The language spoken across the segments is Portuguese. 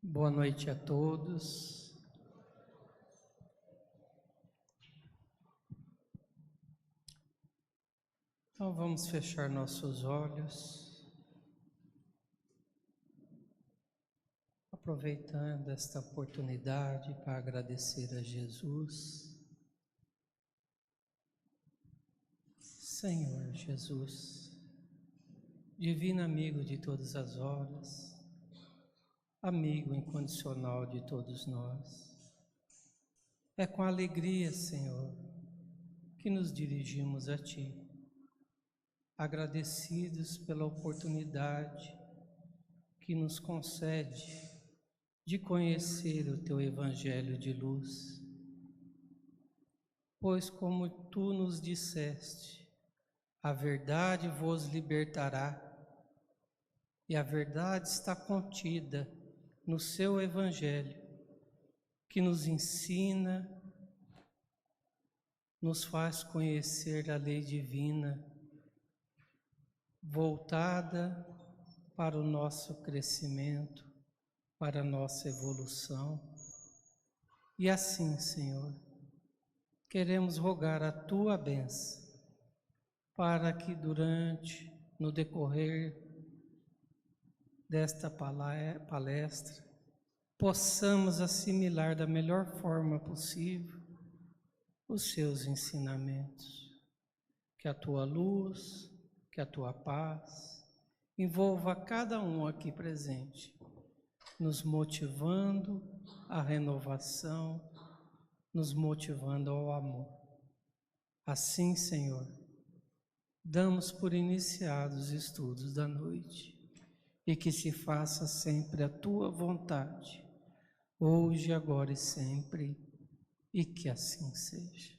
Boa noite a todos. Então vamos fechar nossos olhos, aproveitando esta oportunidade para agradecer a Jesus. Senhor Jesus, divino amigo de todas as horas, amigo incondicional de todos nós, é com alegria, Senhor, que nos dirigimos a Ti, agradecidos pela oportunidade que nos concede de conhecer o Teu Evangelho de luz. Pois como Tu nos disseste, a verdade vos libertará, e a verdade está contida no Seu Evangelho, que nos ensina, nos faz conhecer a lei divina, voltada para o nosso crescimento, para a nossa evolução. E assim, Senhor, queremos rogar a Tua bênção, para que no decorrer desta palestra, possamos assimilar da melhor forma possível os Seus ensinamentos. Que a Tua luz, que a Tua paz envolva cada um aqui presente, nos motivando à renovação, nos motivando ao amor. Assim, Senhor, damos por iniciados os estudos da noite, e que se faça sempre a Tua vontade, hoje, agora e sempre, e que assim seja.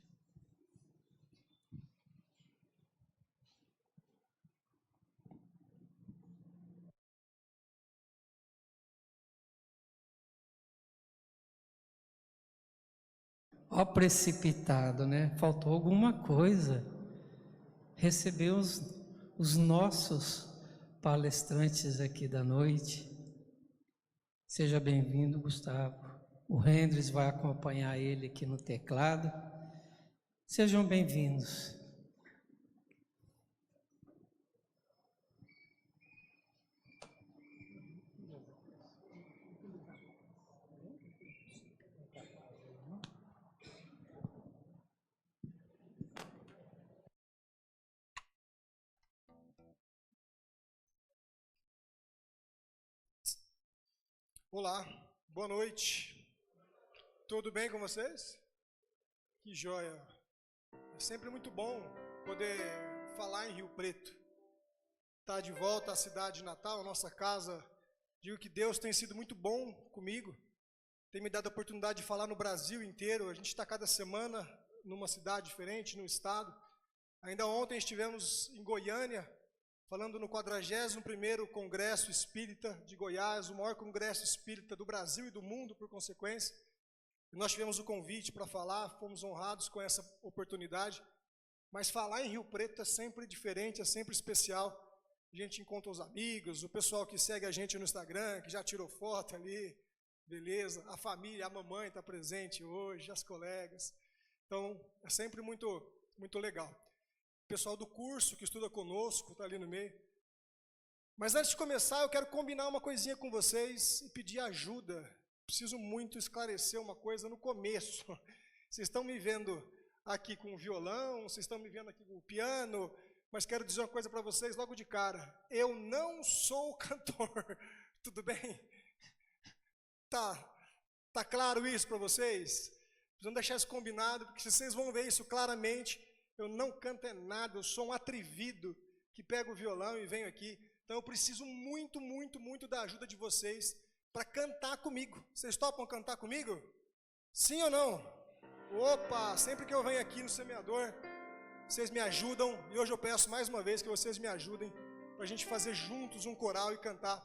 Ó precipitado, né? Faltou alguma coisa. Recebeu os nossos palestrantes aqui da noite. Seja bem-vindo, Gustavo. O Hendrix vai acompanhar ele aqui no teclado. Sejam bem-vindos. Olá, boa noite. Tudo bem com vocês? Que joia. É sempre muito bom poder falar em Rio Preto. Estar de volta à cidade natal, à nossa casa. Digo que Deus tem sido muito bom comigo. Tem me dado a oportunidade de falar no Brasil inteiro. A gente está cada semana numa cidade diferente, num estado. Ainda ontem estivemos em Goiânia, falando no 41º Congresso Espírita de Goiás, o maior congresso espírita do Brasil e do mundo, por consequência. E nós tivemos o convite para falar, fomos honrados com essa oportunidade. Mas falar em Rio Preto é sempre diferente, é sempre especial. A gente encontra os amigos, o pessoal que segue a gente no Instagram, que já tirou foto ali, beleza. A família, a mamãe está presente hoje, as colegas. Então, é sempre muito, muito legal. O pessoal do curso que estuda conosco está ali no meio. Mas antes de começar, eu quero combinar uma coisinha com vocês e pedir ajuda. Preciso muito esclarecer uma coisa no começo. Vocês estão me vendo aqui com o violão, vocês estão me vendo aqui com o piano, mas quero dizer uma coisa para vocês logo de cara. Eu não sou cantor, tudo bem? Tá claro isso para vocês? Precisamos deixar isso combinado, porque vocês vão ver isso claramente. Eu não canto é nada, eu sou um atrevido que pega o violão e venho aqui. Então eu preciso muito, muito, muito da ajuda de vocês para cantar comigo. Vocês topam cantar comigo? Sim ou não? Opa, sempre que eu venho aqui no Semeador, vocês me ajudam. E hoje eu peço mais uma vez que vocês me ajudem para a gente fazer juntos um coral e cantar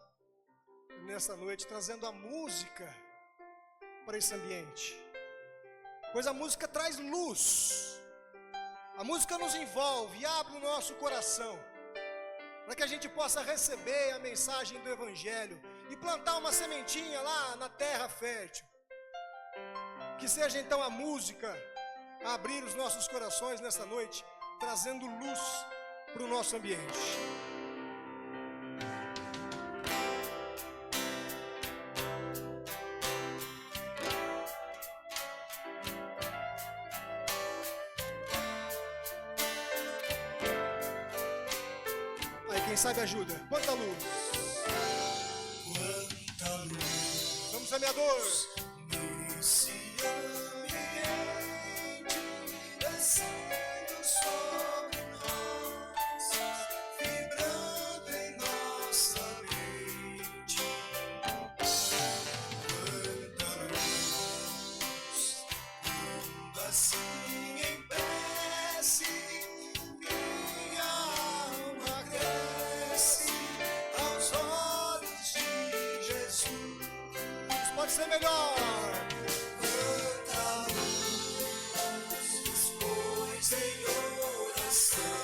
nessa noite, trazendo a música para esse ambiente. Pois a música traz luz. A música nos envolve e abre o nosso coração para que a gente possa receber a mensagem do Evangelho e plantar uma sementinha lá na terra fértil. Que seja então a música a abrir os nossos corações nessa noite, trazendo luz para o nosso ambiente. Aí quem sabe ajuda. Quanta luz. Quanta luz. Vamos, semeador. Nesse ambiente descendo sobre nós, vibrando em nossa mente. Quanta luz, quando assim em prece, minha alma cresce aos olhos de Jesus. Pode ser melhor. Quanta luz expôs em oração,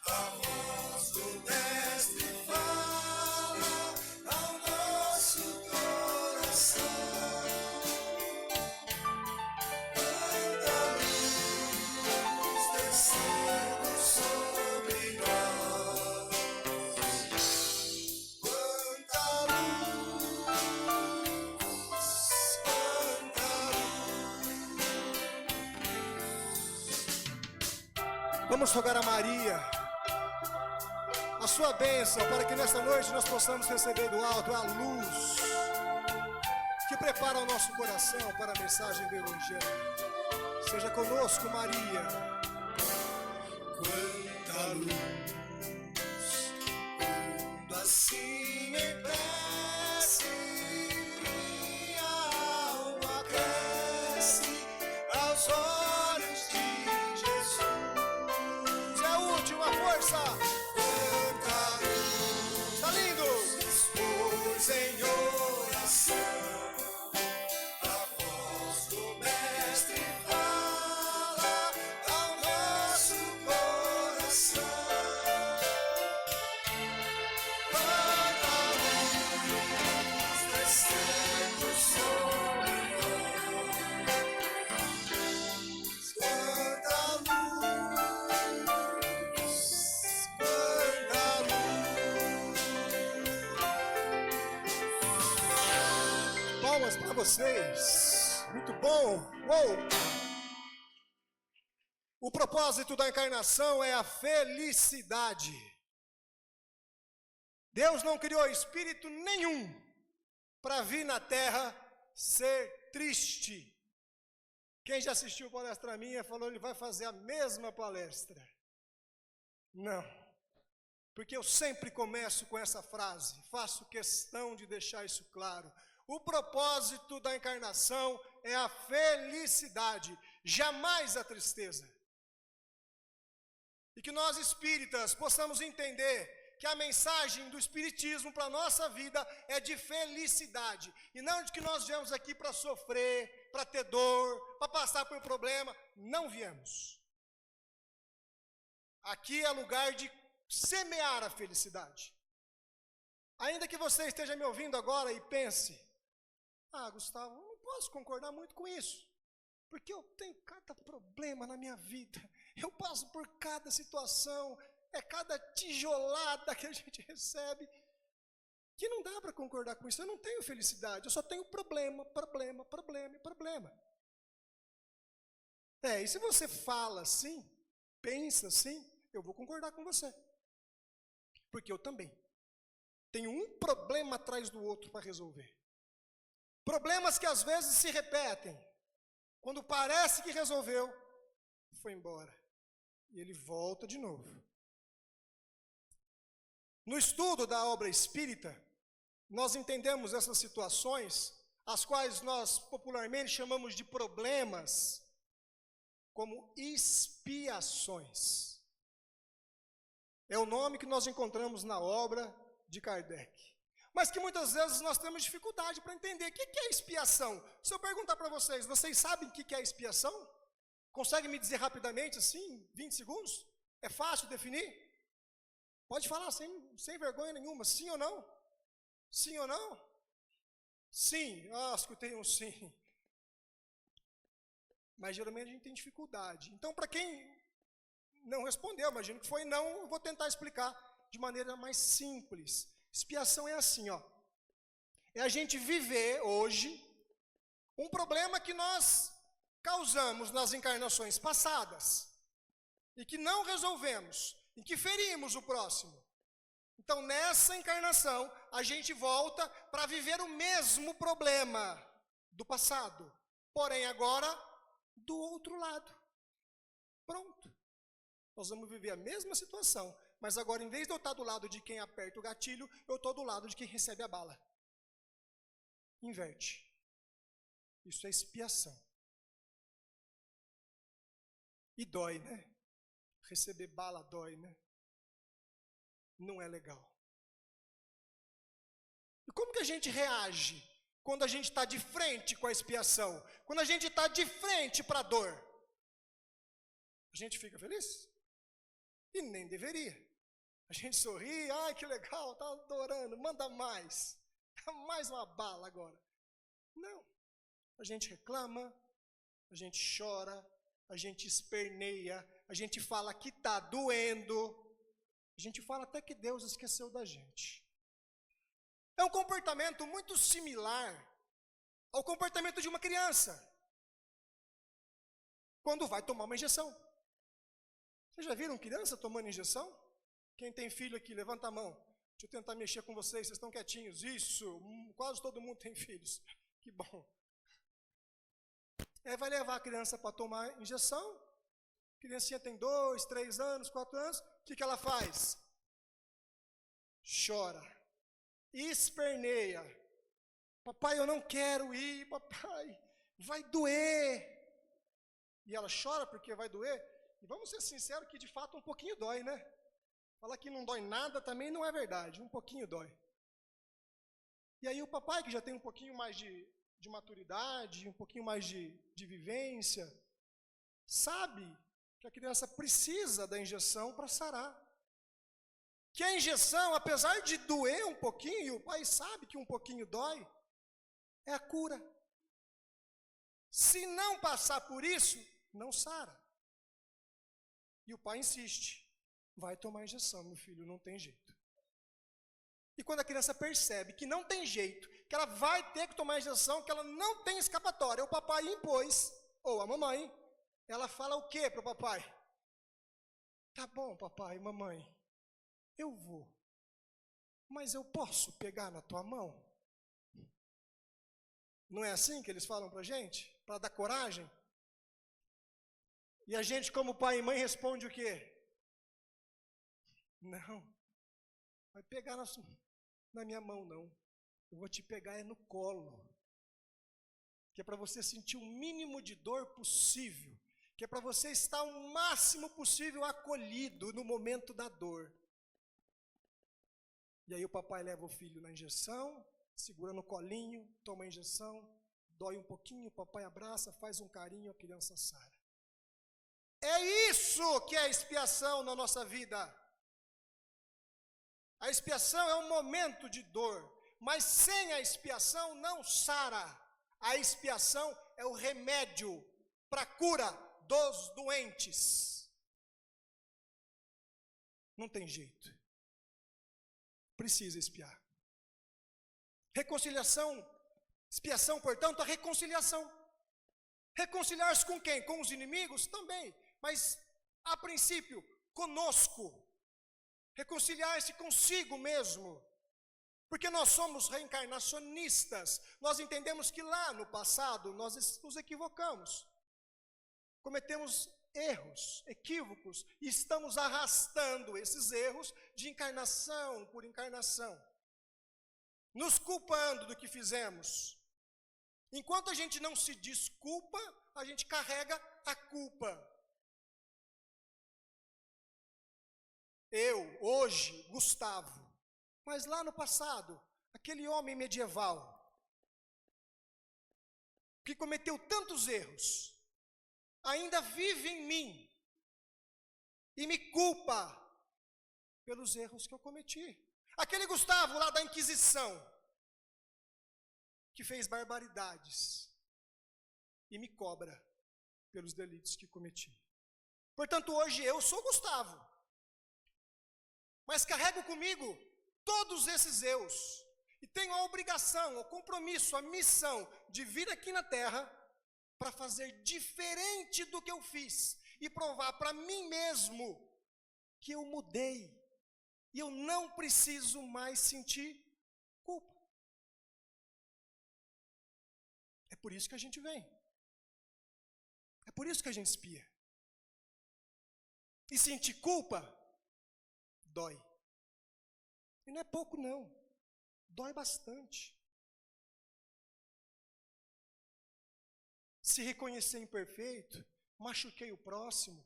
a voz do Mestre fala ao nosso coração. Quanta luz descendo sobre nós. Quanta Vamos rogar a Maria, a sua bênção, para que nesta noite nós possamos receber do alto a luz que prepara o nosso coração para a mensagem do Evangelho. Seja conosco, Maria. Quanta luz, quando assim em prece, minha alma cresce aos olhos de Jesus. É a última força. Quanta luz, Tá lindo. expôs em oração, a voz do Mestre fala ao nosso coração. Quanta luz descendo sobre nós. Quanta luz, quanta luz. Palmas para vocês. Muito bom. Uou. O propósito da encarnação é a felicidade. Deus não criou espírito nenhum para vir na terra ser triste. Quem já assistiu palestra minha falou que ele vai fazer a mesma palestra. Não. Porque eu sempre começo com essa frase, faço questão de deixar isso claro. O propósito da encarnação é a felicidade, jamais a tristeza. E que nós espíritas possamos entender que a mensagem do espiritismo para a nossa vida é de felicidade. E não de que nós viemos aqui para sofrer, para ter dor, para passar por problema. Não viemos. Aqui é lugar de semear a felicidade. Ainda que você esteja me ouvindo agora e pense, Gustavo, eu não posso concordar muito com isso, porque eu tenho cada problema na minha vida, eu passo por cada situação, é cada tijolada que a gente recebe, que não dá para concordar com isso. Eu não tenho felicidade, eu só tenho problema. E se você fala assim, pensa assim, eu vou concordar com você, porque eu também tenho um problema atrás do outro para resolver. Problemas que às vezes se repetem. Quando parece que resolveu, foi embora. E ele volta de novo. No estudo da obra espírita, nós entendemos essas situações, as quais nós popularmente chamamos de problemas, como expiações. É o nome que nós encontramos na obra de Kardec. Mas que muitas vezes nós temos dificuldade para entender. O que é expiação? Se eu perguntar para vocês, vocês sabem o que é expiação? Conseguem me dizer rapidamente, assim, 20 segundos? É fácil definir? Pode falar sem vergonha nenhuma, sim ou não? Sim ou não? Sim. Ah, escutei um sim. Mas geralmente a gente tem dificuldade. Então, para quem não respondeu, imagino que foi não, eu vou tentar explicar de maneira mais simples. Expiação é assim, ó. É a gente viver hoje um problema que nós causamos nas encarnações passadas e que não resolvemos, e que ferimos o próximo. Então, nessa encarnação, a gente volta para viver o mesmo problema do passado, porém agora do outro lado. Pronto. Nós vamos viver a mesma situação, mas agora, em vez de eu estar do lado de quem aperta o gatilho, eu estou do lado de quem recebe a bala. Inverte. Isso é expiação. E dói, né? Receber bala dói, né? Não é legal. E como que a gente reage quando a gente está de frente com a expiação? Quando a gente está de frente para a dor? A gente fica feliz? E nem deveria. A gente sorri, ai que legal, tá adorando, manda mais. Mais uma bala agora. Não. A gente reclama, a gente chora, a gente esperneia, a gente fala que está doendo, a gente fala até que Deus esqueceu da gente. É um comportamento muito similar ao comportamento de uma criança quando vai tomar uma injeção. Vocês já viram criança tomando injeção? Quem tem filho aqui, levanta a mão. Deixa eu tentar mexer com vocês estão quietinhos. Isso, quase todo mundo tem filhos. Que bom. Aí vai levar a criança para tomar injeção. A criancinha tem 2, 3 anos, 4 anos. O que ela faz? Chora. Esperneia. Papai, eu não quero ir, papai. Vai doer. E ela chora porque vai doer. E vamos ser sinceros que de fato um pouquinho dói, né? Falar que não dói nada também não é verdade. Um pouquinho dói. E aí o papai, que já tem um pouquinho mais de maturidade, um pouquinho mais de vivência, sabe que a criança precisa da injeção para sarar. Que a injeção, apesar de doer um pouquinho, e o pai sabe que um pouquinho dói, é a cura. Se não passar por isso, não sara. E o pai insiste, vai tomar injeção, meu filho, não tem jeito. E quando a criança percebe que não tem jeito, que ela vai ter que tomar injeção, que ela não tem escapatória, o papai impôs, ou a mamãe, ela fala o quê para o papai? Tá bom, papai, mamãe, eu vou, mas eu posso pegar na tua mão? Não é assim que eles falam para a gente? Para dar coragem? E a gente, como pai e mãe, responde o quê? Não, vai pegar na minha mão, não. Eu vou te pegar é no colo. Que é para você sentir o mínimo de dor possível. Que é para você estar o máximo possível acolhido no momento da dor. E aí o papai leva o filho na injeção, segura no colinho, toma a injeção, dói um pouquinho, o papai abraça, faz um carinho, a criança sara. É isso que é expiação na nossa vida. A expiação é um momento de dor, mas sem a expiação não sara. A expiação é o remédio para a cura dos doentes. Não tem jeito. Precisa expiar. Reconciliação, expiação, portanto, a reconciliação. Reconciliar-se com quem? Com os inimigos? Também. Mas, a princípio, conosco. Reconciliar-se consigo mesmo. Porque nós somos reencarnacionistas. Nós entendemos que lá no passado nós nos equivocamos. Cometemos erros, equívocos, e estamos arrastando esses erros de encarnação por encarnação. Nos culpando do que fizemos. Enquanto a gente não se desculpa, a gente carrega a culpa. Eu, hoje, Gustavo, mas lá no passado, aquele homem medieval, que cometeu tantos erros, ainda vive em mim, e me culpa pelos erros que eu cometi. Aquele Gustavo lá da Inquisição, que fez barbaridades e me cobra pelos delitos que cometi. Portanto, hoje eu sou Gustavo, mas carrego comigo todos esses eus e tenho a obrigação, o compromisso, a missão de vir aqui na terra para fazer diferente do que eu fiz e provar para mim mesmo que eu mudei e eu não preciso mais sentir culpa. É por isso que a gente vem. É por isso que a gente espia. E sentir culpa dói. E não é pouco não. Dói bastante. Se reconhecer imperfeito, machuquei o próximo,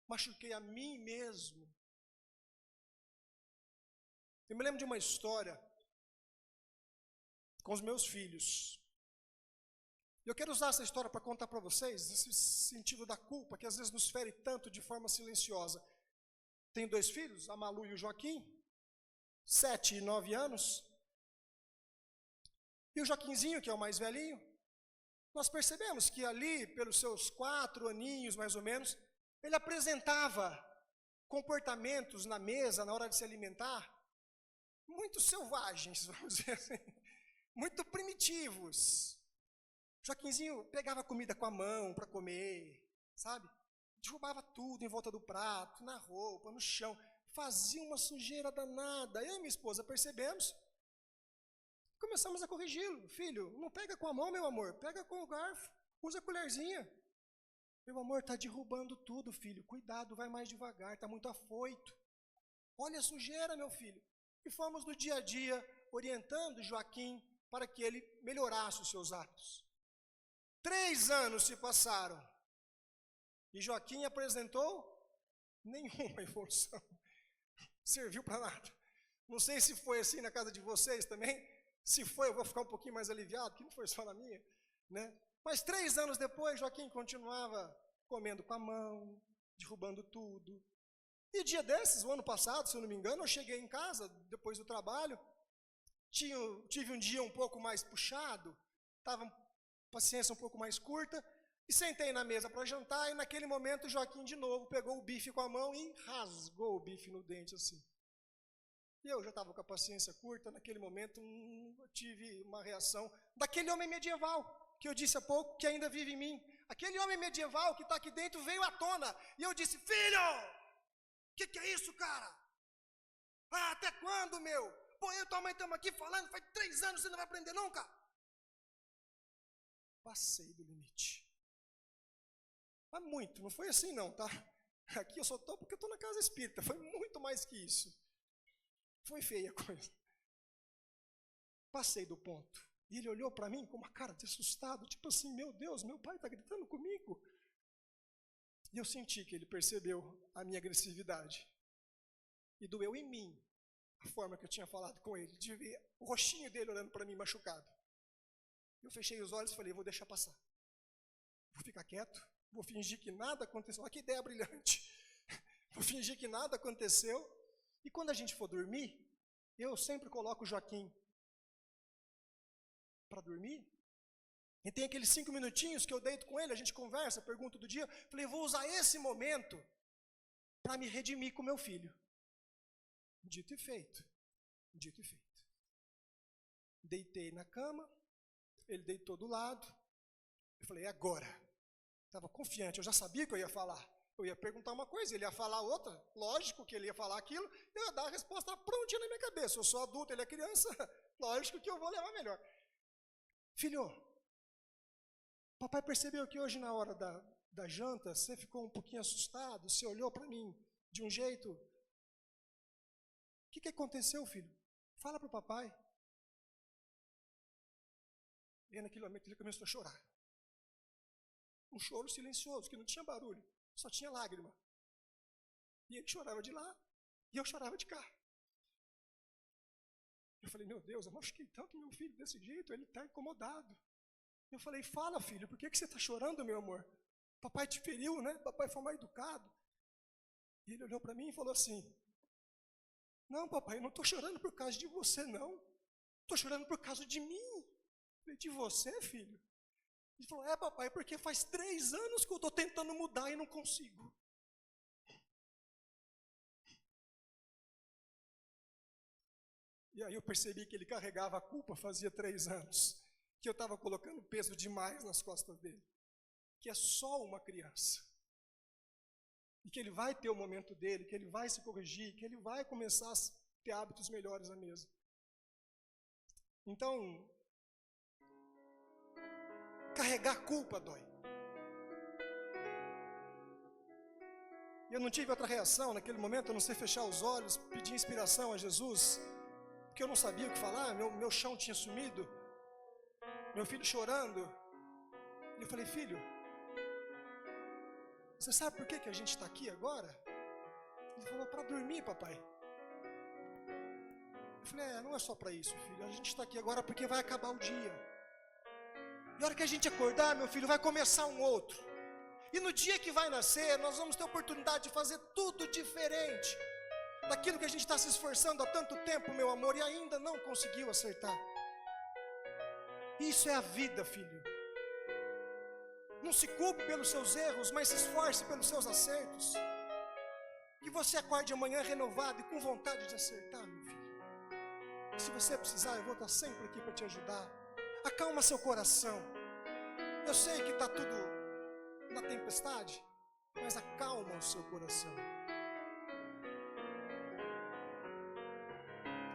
machuquei a mim mesmo. Eu me lembro de uma história com os meus filhos. Eu quero usar essa história para contar para vocês esse sentido da culpa que às vezes nos fere tanto de forma silenciosa. Tenho 2 filhos, a Malu e o Joaquim, 7 e 9 anos. E o Joaquinzinho, que é o mais velhinho, nós percebemos que ali, pelos seus 4 aninhos mais ou menos, ele apresentava comportamentos na mesa, na hora de se alimentar, muito selvagens, vamos dizer assim, muito primitivos. Joaquinzinho pegava comida com a mão para comer, sabe? Derrubava tudo em volta do prato, na roupa, no chão, fazia uma sujeira danada. Eu e minha esposa percebemos, começamos a corrigi-lo. Filho, não pega com a mão, meu amor, pega com o garfo, usa a colherzinha. Meu amor, está derrubando tudo, filho, cuidado, vai mais devagar, está muito afoito. Olha a sujeira, meu filho. E fomos no dia a dia orientando Joaquim para que ele melhorasse os seus atos. 3 anos se passaram e Joaquim apresentou nenhuma evolução. Serviu para nada. Não sei se foi assim na casa de vocês também. Se foi, eu vou ficar um pouquinho mais aliviado, que não foi só na minha, né? Mas 3 anos depois, Joaquim continuava comendo com a mão, derrubando tudo. E dia desses, o ano passado, se eu não me engano, eu cheguei em casa, depois do trabalho, tive um dia um pouco mais puxado, estava paciência um pouco mais curta, e sentei na mesa para jantar, e naquele momento o Joaquim de novo pegou o bife com a mão e rasgou o bife no dente assim. E eu já estava com a paciência curta, naquele momento eu tive uma reação daquele homem medieval, que eu disse há pouco, que ainda vive em mim. Aquele homem medieval que está aqui dentro veio à tona, e eu disse, filho, que é isso, cara? Ah, até quando, meu? Pô, eu e tua mãe estamos aqui falando, faz 3 anos, você não vai aprender nunca? Passei do limite. Mas muito, não foi assim não, tá? Aqui eu só estou porque eu estou na casa espírita, foi muito mais que isso. Foi feia a coisa. Passei do ponto. E ele olhou para mim com uma cara de assustado, tipo assim, meu Deus, meu pai está gritando comigo. E eu senti que ele percebeu a minha agressividade. E doeu em mim a forma que eu tinha falado com ele, de ver o rostinho dele olhando para mim machucado. Eu fechei os olhos e falei, vou deixar passar. Vou ficar quieto, vou fingir que nada aconteceu. Olha que ideia brilhante. Vou fingir que nada aconteceu. E quando a gente for dormir, eu sempre coloco o Joaquim para dormir. E tem aqueles 5 minutinhos que eu deito com ele, a gente conversa, pergunta do dia. Falei, vou usar esse momento para me redimir com meu filho. Dito e feito. Dito e feito. Deitei na cama, ele deitou do lado. Eu falei, agora. Estava confiante, eu já sabia que eu ia falar. Eu ia perguntar uma coisa, ele ia falar outra. Lógico que ele ia falar aquilo, eu ia dar a resposta prontinha na minha cabeça. Eu sou adulto, ele é criança, lógico que eu vou levar melhor. Filho, papai percebeu que hoje na hora da janta, você ficou um pouquinho assustado, você olhou para mim de um jeito. O que aconteceu, filho? Fala para o papai. E naquele momento ele começou a chorar. Um choro silencioso, que não tinha barulho, só tinha lágrima. E ele chorava de lá, e eu chorava de cá. Eu falei, meu Deus, eu machuquei tanto meu filho desse jeito, ele está incomodado. Eu falei, fala, filho, por que você está chorando, meu amor? Papai te feriu, né? Papai foi mal educado. E ele olhou para mim e falou assim, não, papai, eu não estou chorando por causa de você, não. Estou chorando por causa de mim. Eu falei, falei, de você, filho? Ele falou, papai, porque faz 3 anos que eu estou tentando mudar e não consigo. E aí eu percebi que ele carregava a culpa fazia 3 anos, que eu estava colocando peso demais nas costas dele, que é só uma criança, e que ele vai ter o momento dele, que ele vai se corrigir, que ele vai começar a ter hábitos melhores à mesa. Então, carregar culpa dói. E eu não tive outra reação naquele momento, a não ser fechar os olhos, pedir inspiração a Jesus, porque eu não sabia o que falar, meu chão tinha sumido, meu filho chorando. E eu falei, filho, você sabe por que a gente está aqui agora? Ele falou, para dormir, papai. Eu falei, não é só para isso, filho, a gente está aqui agora porque vai acabar o dia. E a hora que a gente acordar, meu filho, vai começar um outro. E no dia que vai nascer, nós vamos ter a oportunidade de fazer tudo diferente daquilo que a gente está se esforçando há tanto tempo, meu amor, e ainda não conseguiu acertar. Isso é a vida, filho. Não se culpe pelos seus erros, mas se esforce pelos seus acertos. Que você acorde amanhã renovado e com vontade de acertar, meu filho. E se você precisar, eu vou estar sempre aqui para te ajudar. Acalma seu coração. Eu sei que está tudo na tempestade, mas acalma o seu coração.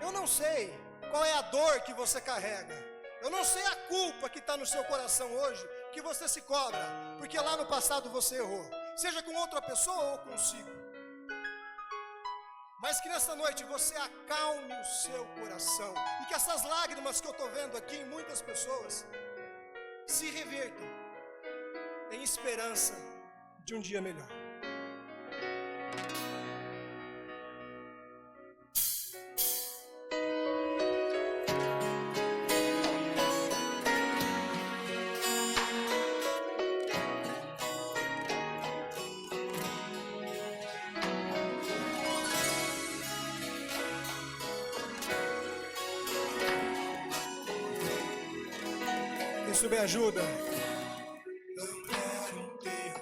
Eu não sei qual é a dor que você carrega. Eu não sei a culpa que está no seu coração hoje, que você se cobra, porque lá no passado você errou, seja com outra pessoa ou consigo. Mas que nessa noite você acalme o seu coração, e que essas lágrimas que eu estou vendo aqui em muitas pessoas, se revertam em esperança de um dia melhor. Isso me ajuda. Não quero interromper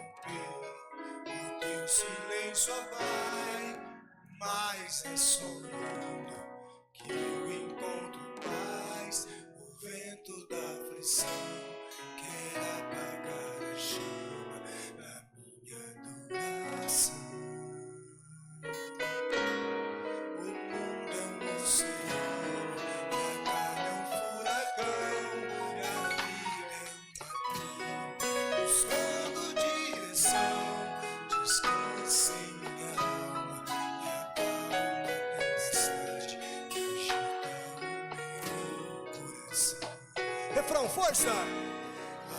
o teu silêncio, ó Pai, mas é sorrindo que eu encontro paz. O vento da aflição quer apagar a chama da minha adoração. O mundo é um oceano, a carne é um furacão, e a vida é um buscando direção. Descanse em minha alma e acalma a tempestade que agita o meu coração. Refrão, força!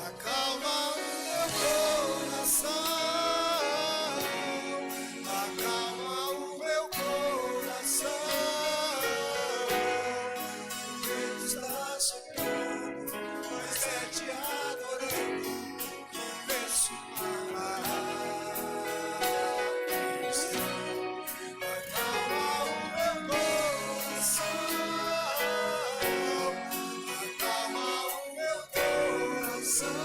Acalma o meu coração, acalma o meu coração. O vento está soprando, mas é te adorando que venço a aflição. Acalma o meu coração, acalma o meu coração.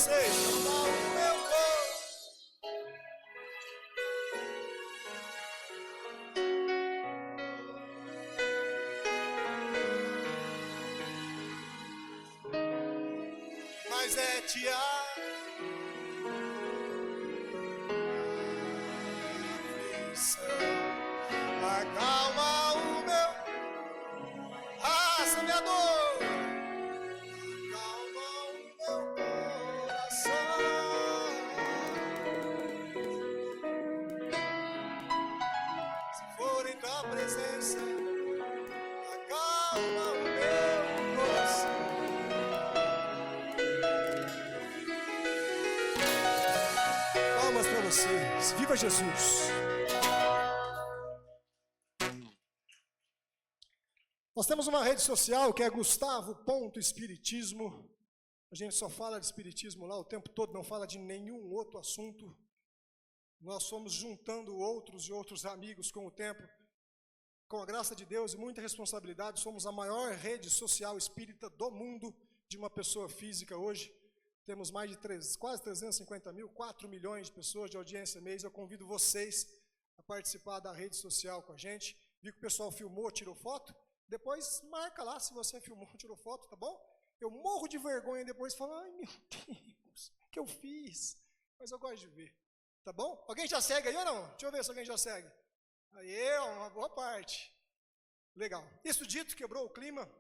vocês. Acalma o meu coração. Mas é te aflição. Acalma o meu. Essa minha dor. Acalma o meu coração. Se for em tua presença, acalma o meu coração. Palmas para vocês. Viva Jesus. Nós temos uma rede social que é Gustavo.espiritismo. A gente só fala de espiritismo lá o tempo todo, não fala de nenhum outro assunto. Nós fomos juntando outros e outros amigos com o tempo. Com a graça de Deus e muita responsabilidade, somos a maior rede social espírita do mundo de uma pessoa física hoje. Temos mais de quase 350 mil, 4 milhões de pessoas de audiência mês. Eu convido vocês a participar da rede social com a gente. Vi que o pessoal filmou, tirou foto. Depois marca lá se você filmou, tirou foto, tá bom? Eu morro de vergonha depois e falo, ai meu Deus, o que eu fiz? Mas eu gosto de ver, tá bom? Alguém já segue aí ou não? Deixa eu ver se alguém já segue. Aí, uma boa parte. Legal. Isso dito, quebrou o clima.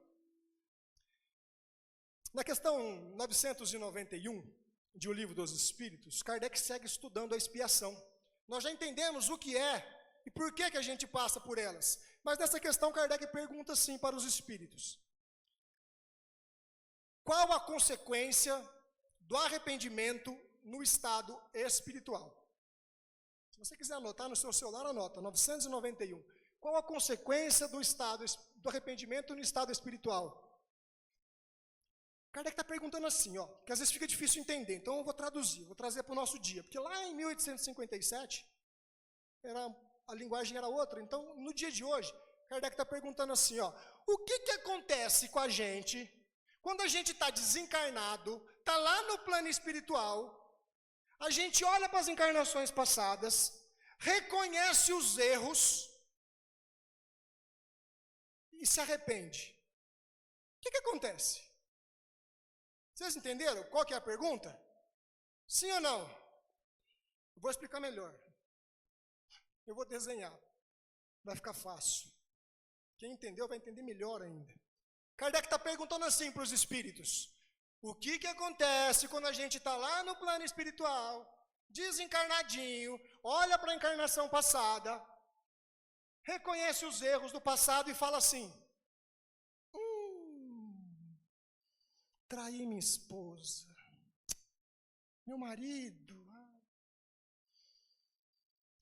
Na questão 991 de O Livro dos Espíritos, Kardec segue estudando a expiação. Nós já entendemos o que é e por que a gente passa por elas. Mas nessa questão, Kardec pergunta assim para os espíritos: qual a consequência do arrependimento no estado espiritual? Se você quiser anotar no seu celular, anota, 991. Qual a consequência do arrependimento no estado espiritual? Kardec está perguntando assim, que às vezes fica difícil entender, então eu vou traduzir, vou trazer para o nosso dia. Porque lá em 1857, a linguagem era outra. Então, no dia de hoje, Kardec está perguntando assim, o que acontece com a gente quando a gente está desencarnado, está lá no plano espiritual, a gente olha para as encarnações passadas, reconhece os erros e se arrepende. O que acontece? Vocês entenderam qual que é a pergunta? Sim ou não? Eu vou explicar melhor. Eu vou desenhar. Vai ficar fácil. Quem entendeu vai entender melhor ainda. Kardec está perguntando assim para os espíritos: o que acontece quando a gente está lá no plano espiritual, desencarnadinho, olha para a encarnação passada, reconhece os erros do passado e fala assim: traí minha esposa, meu marido,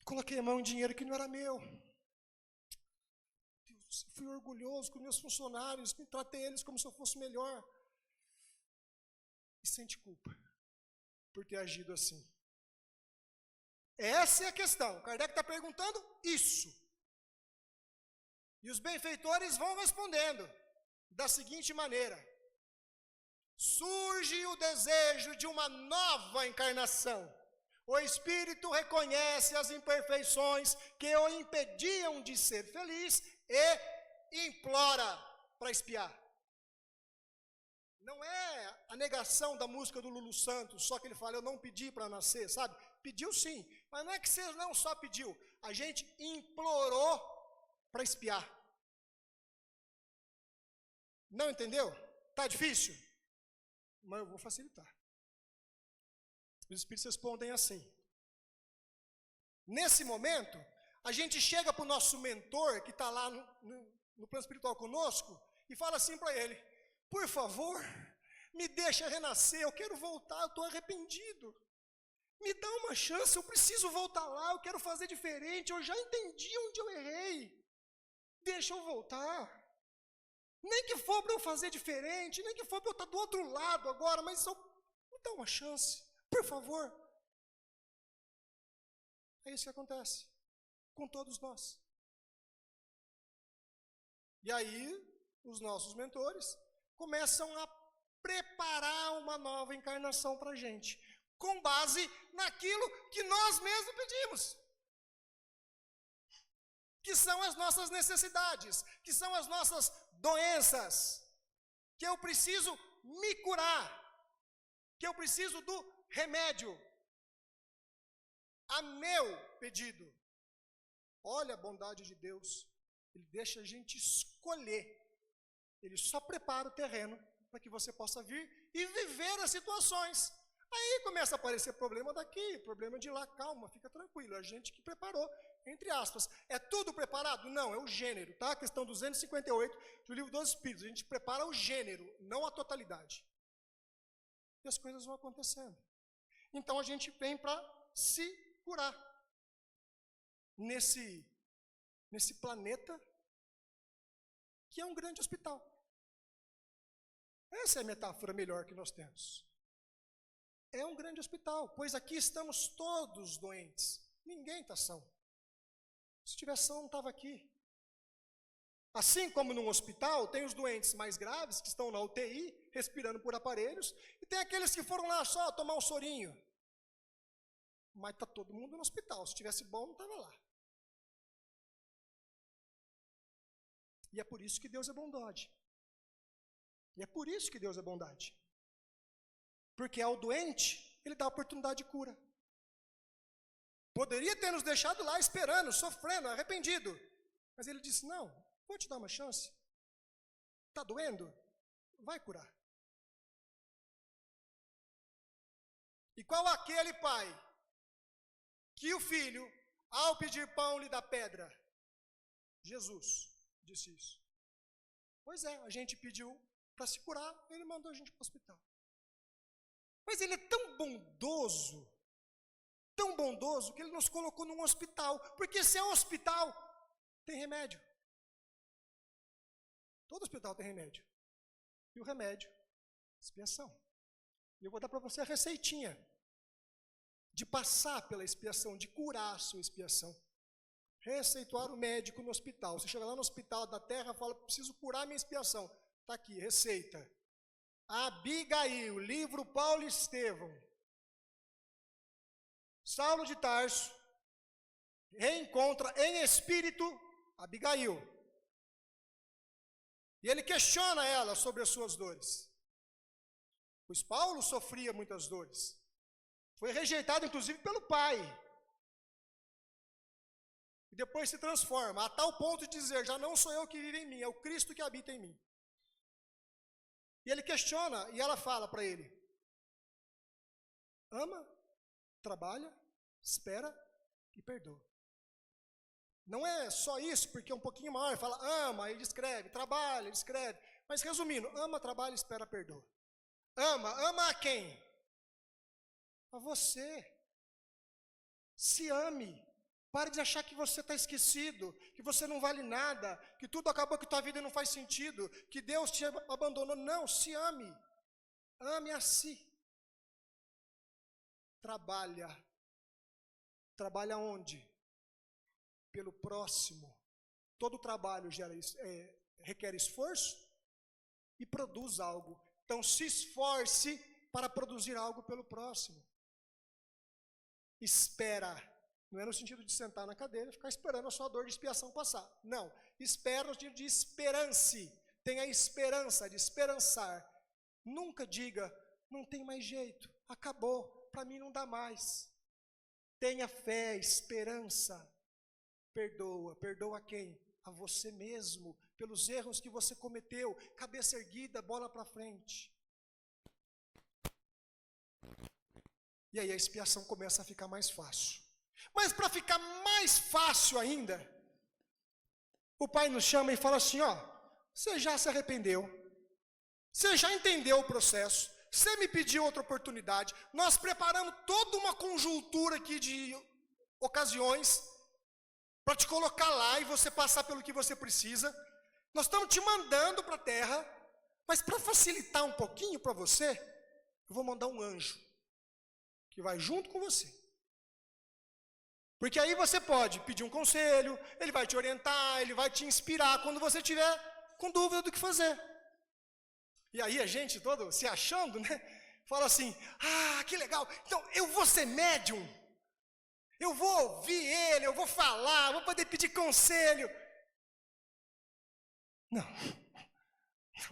coloquei a mão em dinheiro que não era meu. Deus, fui orgulhoso com meus funcionários, tratei eles como se eu fosse melhor. E sente culpa por ter agido assim. Essa é a questão. Kardec está perguntando isso. E os benfeitores vão respondendo da seguinte maneira: surge o desejo de uma nova encarnação. O espírito reconhece as imperfeições que o impediam de ser feliz e implora para expiar. Não é a negação da música do Lulu Santos, só que ele fala, eu não pedi para nascer, sabe? Pediu sim, mas não é que você não só pediu, a gente implorou para expiar. Não entendeu? Tá difícil? Mas eu vou facilitar. Os espíritos respondem assim: nesse momento, a gente chega para o nosso mentor, que está lá no plano espiritual conosco, e fala assim para ele: por favor, me deixa renascer, eu quero voltar, eu estou arrependido. Me dá uma chance, eu preciso voltar lá, eu quero fazer diferente, eu já entendi onde eu errei. Deixa eu voltar. Nem que for para eu fazer diferente, nem que for para eu estar do outro lado agora, mas me dá uma chance, por favor. É isso que acontece com todos nós. E aí, os nossos mentores começam a preparar uma nova encarnação para a gente, com base naquilo que nós mesmos pedimos, que são as nossas necessidades, que são as nossas doenças, que eu preciso me curar, que eu preciso do remédio, a meu pedido. Olha a bondade de Deus, Ele deixa a gente escolher, Ele só prepara o terreno para que você possa vir e viver as situações. Aí começa a aparecer problema daqui, problema de lá, calma, fica tranquilo, a gente que preparou, entre aspas. É tudo preparado? Não, é o gênero, tá? Questão 258 do Livro dos Espíritos, a gente prepara o gênero, não a totalidade. E as coisas vão acontecendo. Então a gente vem para se curar nesse planeta que é um grande hospital. Essa é a metáfora melhor que nós temos. É um grande hospital, pois aqui estamos todos doentes. Ninguém está são. Se tivesse são, não estava aqui. Assim como num hospital, tem os doentes mais graves, que estão na UTI, respirando por aparelhos, e tem aqueles que foram lá só tomar um sorinho. Mas está todo mundo no hospital. Se tivesse bom, não estava lá. E é por isso que Deus é bondade. E é por isso que Deus é bondade. Porque ao doente, Ele dá a oportunidade de cura. Poderia ter nos deixado lá esperando, sofrendo, arrependido. Mas Ele disse, não, vou te dar uma chance. Está doendo? Vai curar. E qual aquele pai que o filho, ao pedir pão, lhe dá pedra? Jesus disse isso. Pois é, a gente pediu para se curar, Ele mandou a gente para o hospital. Mas Ele é tão bondoso, que Ele nos colocou num hospital. Porque se é um hospital, tem remédio. Todo hospital tem remédio. E o remédio, expiação. E eu vou dar para você a receitinha de passar pela expiação, de curar a sua expiação. Receituar o médico no hospital. Você chega lá no hospital da terra e fala, preciso curar minha expiação. Está aqui, receita. Abigail, livro Paulo e Estevão. Saulo de Tarso reencontra em espírito Abigail. E ele questiona ela sobre as suas dores. Pois Paulo sofria muitas dores. Foi rejeitado, inclusive, pelo pai. E depois se transforma, a tal ponto de dizer, já não sou eu que vivo em mim, é o Cristo que habita em mim. E ele questiona, e ela fala para ele, ama, trabalha, espera e perdoa. Não é só isso, porque é um pouquinho maior, ele fala, ama, ele escreve, trabalha, ele escreve. Mas resumindo, ama, trabalha, espera, perdoa. Ama a quem? A você. Se ame. Pare de achar que você está esquecido, que você não vale nada, que tudo acabou, que tua vida não faz sentido, que Deus te abandonou. Não, se ame. Ame a si. Trabalha. Trabalha onde? Pelo próximo. Todo trabalho requer esforço e produz algo. Então se esforce para produzir algo pelo próximo. Espera. Não é no sentido de sentar na cadeira e ficar esperando a sua dor de expiação passar. Não. Espera no sentido de esperance. Tenha esperança, de esperançar. Nunca diga, não tem mais jeito, acabou, para mim não dá mais. Tenha fé, esperança. Perdoa. Perdoa quem? A você mesmo, pelos erros que você cometeu. Cabeça erguida, bola para frente. E aí a expiação começa a ficar mais fácil. Mas para ficar mais fácil ainda, o pai nos chama e fala assim, ó, você já se arrependeu, você já entendeu o processo, você me pediu outra oportunidade, nós preparamos toda uma conjuntura aqui de ocasiões para te colocar lá e você passar pelo que você precisa. Nós estamos te mandando para a terra, mas para facilitar um pouquinho para você, eu vou mandar um anjo que vai junto com você. Porque aí você pode pedir um conselho, ele vai te orientar, ele vai te inspirar quando você estiver com dúvida do que fazer. E aí a gente todo se achando, né? Fala assim, que legal, então eu vou ser médium. Eu vou ouvir ele, eu vou falar, vou poder pedir conselho.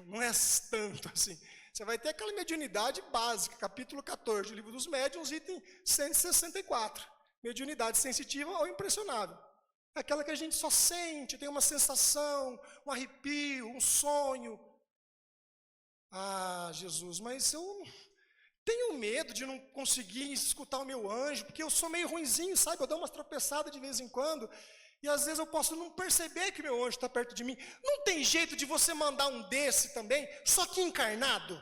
Não é tanto assim. Você vai ter aquela mediunidade básica, capítulo 14, livro dos médiuns, item 164. Mediunidade sensitiva ou impressionável. Aquela que a gente só sente, tem uma sensação, um arrepio, um sonho. Jesus, mas eu tenho medo de não conseguir escutar o meu anjo, porque eu sou meio ruinzinho, sabe? Eu dou umas tropeçadas de vez em quando, e às vezes eu posso não perceber que o meu anjo está perto de mim. Não tem jeito de você mandar um desse também, só que encarnado?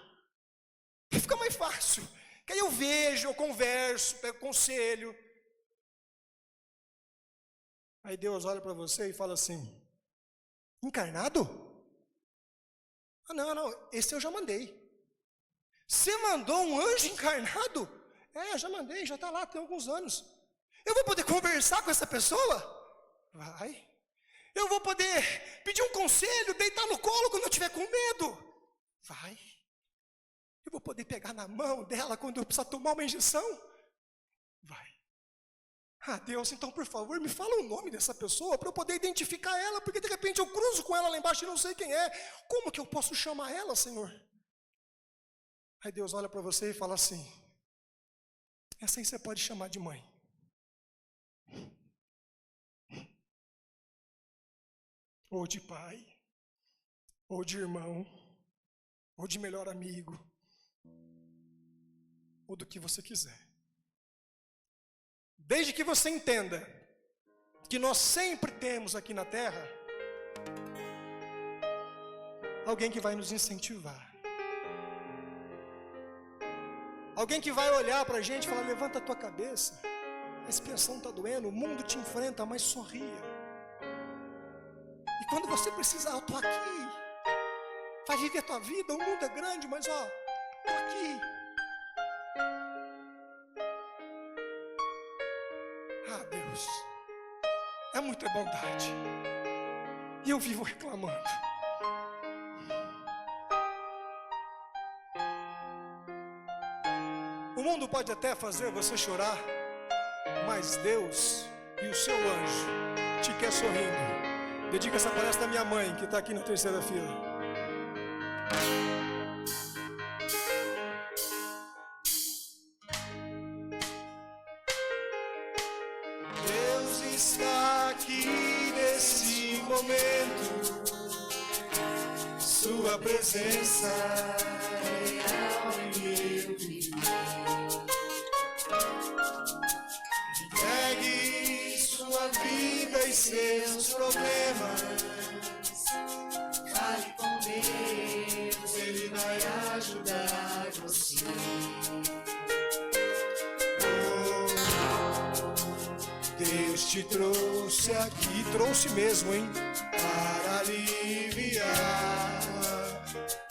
Fica mais fácil. Que aí eu vejo, eu converso, pego conselho. Aí Deus olha para você e fala assim, encarnado? Não, esse eu já mandei. Você mandou um anjo encarnado? Já mandei, já está lá, tem alguns anos. Eu vou poder conversar com essa pessoa? Vai. Eu vou poder pedir um conselho, deitar no colo quando eu estiver com medo? Vai. Eu vou poder pegar na mão dela quando eu precisar tomar uma injeção? Vai. Deus, então por favor, me fala o nome dessa pessoa para eu poder identificar ela, porque de repente eu cruzo com ela lá embaixo e não sei quem é. Como que eu posso chamar ela, Senhor? Aí Deus olha para você e fala assim, essa aí você pode chamar de mãe. Ou de pai, ou de irmão, ou de melhor amigo, ou do que você quiser. Desde que você entenda que nós sempre temos aqui na terra alguém que vai nos incentivar. Alguém que vai olhar para a gente e falar, levanta a tua cabeça, a expiação está doendo, o mundo te enfrenta, mas sorria. E quando você precisar, eu estou aqui, vai viver a tua vida, o mundo é grande, mas estou aqui. Deus, é muita bondade, e eu vivo reclamando. O mundo pode até fazer você chorar, mas Deus e o seu anjo te quer sorrindo. Dedica essa palestra à minha mãe, que está aqui na terceira fila. Deus está aqui nesse momento, sua presença real em meu viver. Pegue sua vida e seus problemas, fale com Deus, Ele vai ajudar você. Deus te trouxe aqui, trouxe mesmo, hein? Para aliviar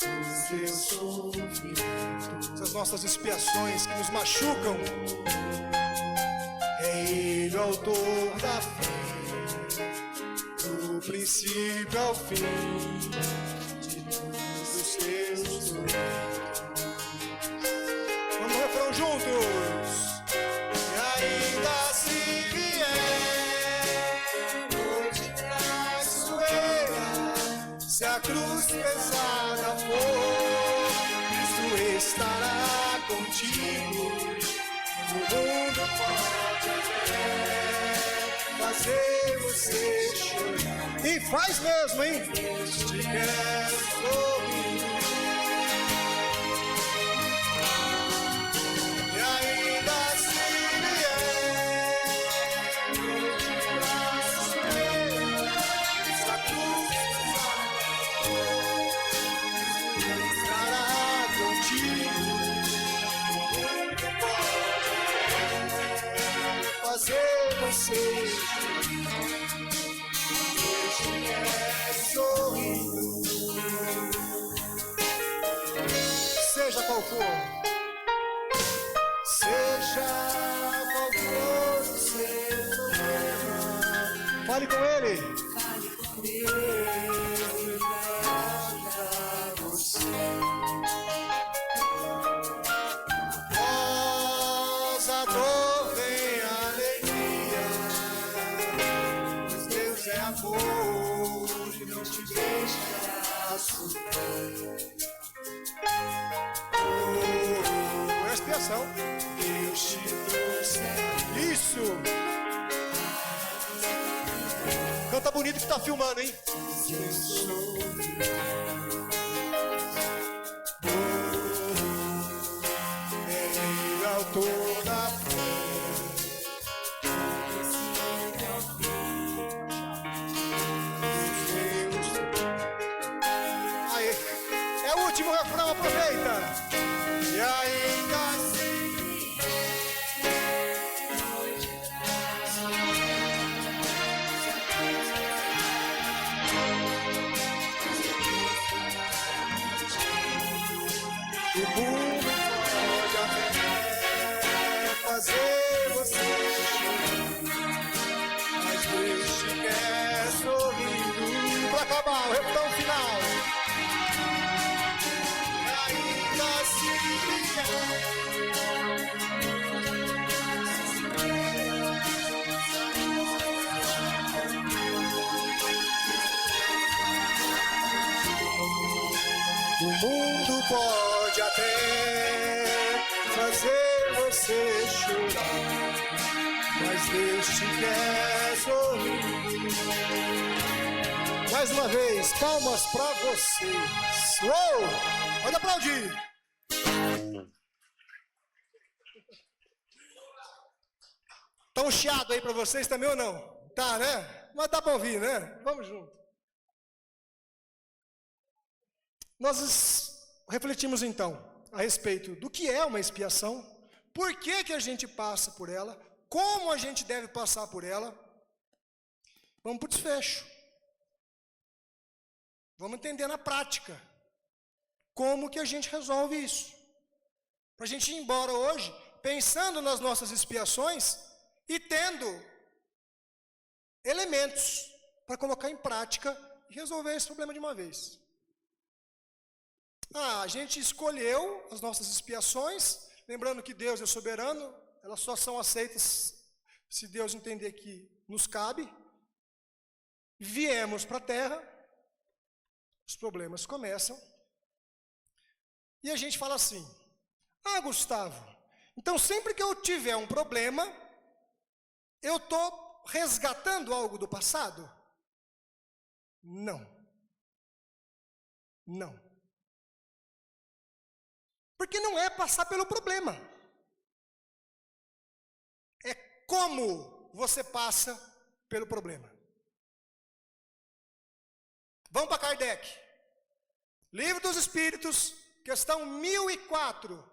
os teus sofrimentos, essas nossas expiações que nos machucam. É Ele o autor da fé, do princípio ao fim de todos os teus tormentos. Vamos no refrão juntos. E ainda se vier noite traiçoeira, se a cruz pesada for, Cristo estará contigo. O mundo pode até fazer você chorar, e faz mesmo, hein? Te quer sorrir. E ainda se vier noite traiçoeira, se a cruz estará contigo. Fazer você sorrindo, seja qual for o seu problema, fale com Ele, Ele vai ajudar você. Canta bonito que tá filmando, hein? Toda aí, é o último refrão, aproveita. E ainda assim o mundo pode até fazer você chorar, mas Deus te quer sorrindo. Pra acabar o refrão final. E ainda assim o mundo pode até fazer você chorar, mas Deus te quer sorrir. Mais uma vez, palmas pra vocês. Uou! Pode aplaudir. Tá um chiado aí pra vocês também ou não? Tá, né? Mas dá pra ouvir, né? Vamos junto. Nós refletimos então a respeito do que é uma expiação, por que a gente passa por ela, como a gente deve passar por ela. Vamos para o desfecho. Vamos entender na prática como que a gente resolve isso. Para a gente ir embora hoje pensando nas nossas expiações e tendo elementos para colocar em prática e resolver esse problema de uma vez. A gente escolheu as nossas expiações, lembrando que Deus é soberano, elas só são aceitas se Deus entender que nos cabe. Viemos para a terra, os problemas começam, e a gente fala assim: ah, Gustavo, então sempre que eu tiver um problema, eu estou resgatando algo do passado? Não. Não. Porque não é passar pelo problema. É como você passa pelo problema. Vamos para Kardec. Livro dos Espíritos, questão 1004.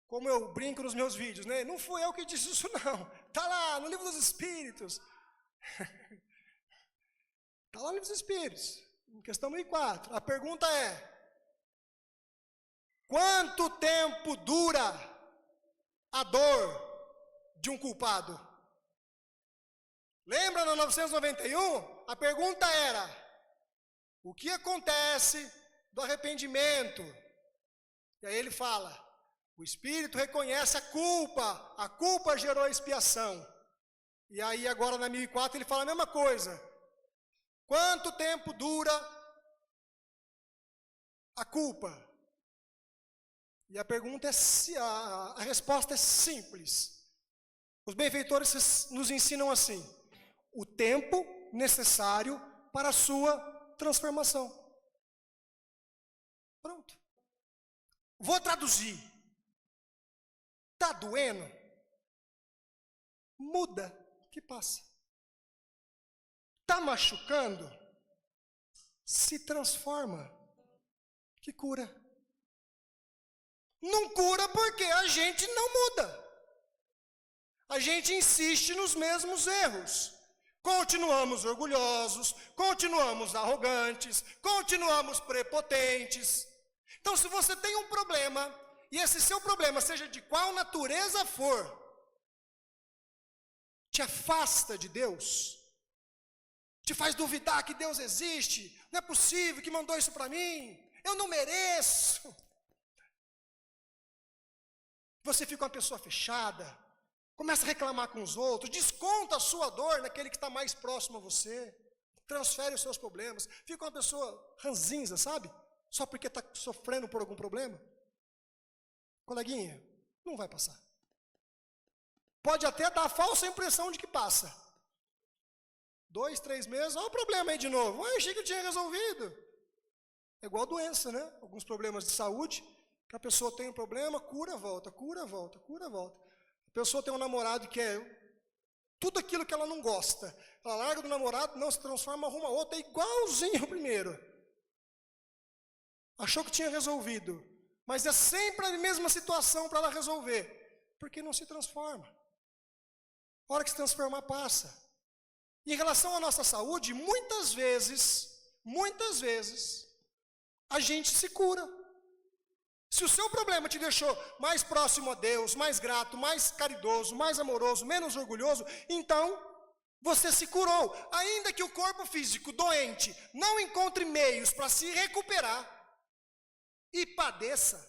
Como eu brinco nos meus vídeos, né? Não fui eu que disse isso não. Está lá no Livro dos Espíritos. Está lá no Livro dos Espíritos, questão 1004. A pergunta é: quanto tempo dura a dor de um culpado? Lembra no 991? A pergunta era: o que acontece do arrependimento? E aí ele fala: o Espírito reconhece a culpa gerou a expiação. E aí agora na 1004 ele fala a mesma coisa. Quanto tempo dura a culpa? E a pergunta é, a resposta é simples. Os benfeitores nos ensinam assim: o tempo necessário para a sua transformação. Pronto. Vou traduzir. Está doendo? Muda, que passa. Está machucando? Se transforma, que cura. Não cura porque a gente não muda. A gente insiste nos mesmos erros. Continuamos orgulhosos, continuamos arrogantes, continuamos prepotentes. Então, se você tem um problema, e esse seu problema, seja de qual natureza for, te afasta de Deus, te faz duvidar que Deus existe, não é possível que mandou isso para mim, eu não mereço. Você fica uma pessoa fechada, começa a reclamar com os outros, desconta a sua dor naquele que está mais próximo a você, transfere os seus problemas, fica uma pessoa ranzinza, sabe? Só porque está sofrendo por algum problema. Coleguinha, não vai passar. Pode até dar a falsa impressão de que passa. 2, 3 meses, olha o problema aí de novo. Eu achei que eu tinha resolvido. É igual doença, né? Alguns problemas de saúde, que a pessoa tem um problema, cura, volta, cura, volta, cura, volta. A pessoa tem um namorado que é tudo aquilo que ela não gosta. Ela larga do namorado, não se transforma, arruma outro, é igualzinho o primeiro. Achou que tinha resolvido, mas é sempre a mesma situação para ela resolver, porque não se transforma. A hora que se transformar, passa. Em relação à nossa saúde, muitas vezes, a gente se cura. Se o seu problema te deixou mais próximo a Deus, mais grato, mais caridoso, mais amoroso, menos orgulhoso, então você se curou. Ainda que o corpo físico doente não encontre meios para se recuperar e padeça,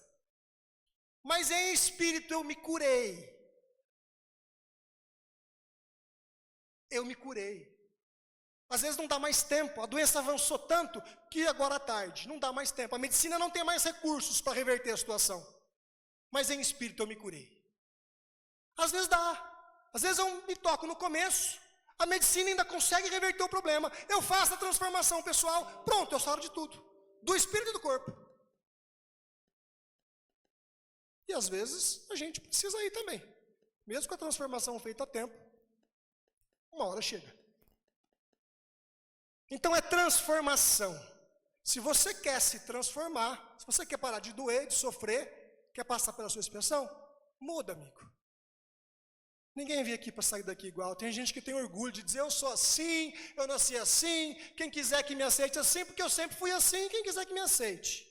mas em espírito eu me curei. Eu me curei. Às vezes não dá mais tempo, a doença avançou tanto que agora à tarde, não dá mais tempo. A medicina não tem mais recursos para reverter a situação. Mas em espírito eu me curei. Às vezes dá, às vezes eu me toco no começo, a medicina ainda consegue reverter o problema. Eu faço a transformação pessoal, pronto, eu saro de tudo, do espírito e do corpo. E às vezes a gente precisa ir também. Mesmo com a transformação feita a tempo, uma hora chega. Então é transformação. Se você quer se transformar, se você quer parar de doer, de sofrer, quer passar pela sua expiação, muda, amigo. Ninguém veio aqui para sair daqui igual. Tem gente que tem orgulho de dizer, eu sou assim, eu nasci assim, quem quiser que me aceite assim, porque eu sempre fui assim, quem quiser que me aceite.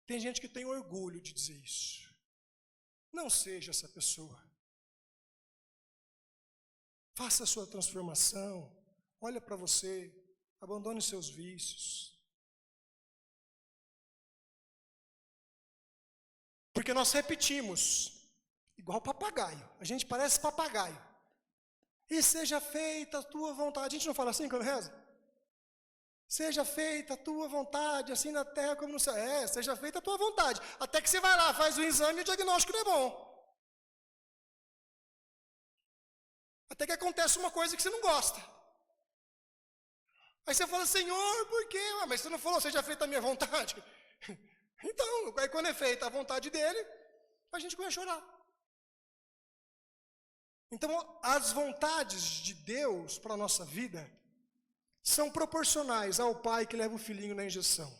Tem gente que tem orgulho de dizer isso. Não seja essa pessoa. Faça a sua transformação. Olha para você, abandone seus vícios. Porque nós repetimos, igual papagaio. A gente parece papagaio. E seja feita a tua vontade. A gente não fala assim quando reza? Seja feita a tua vontade, assim na terra como no céu. Seja feita a tua vontade. Até que você vai lá, faz o exame e o diagnóstico não é bom. Até que acontece uma coisa que você não gosta. Aí você fala, Senhor, por quê? Mas você não falou, seja feita a minha vontade? Então, aí quando é feita a vontade dele, a gente começa a chorar. Então, as vontades de Deus para a nossa vida são proporcionais ao pai que leva o filhinho na injeção.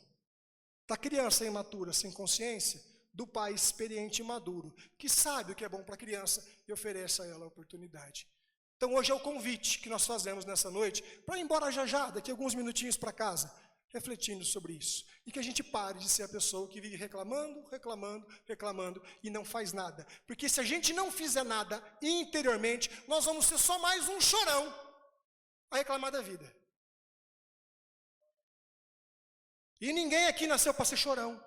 Da criança imatura, sem consciência, do pai experiente e maduro, que sabe o que é bom para a criança e oferece a ela a oportunidade. Então hoje é o convite que nós fazemos nessa noite, para ir embora já, daqui a alguns minutinhos para casa, refletindo sobre isso. E que a gente pare de ser a pessoa que vive reclamando, reclamando, reclamando e não faz nada. Porque se a gente não fizer nada interiormente, nós vamos ser só mais um chorão a reclamar da vida. E ninguém aqui nasceu para ser chorão.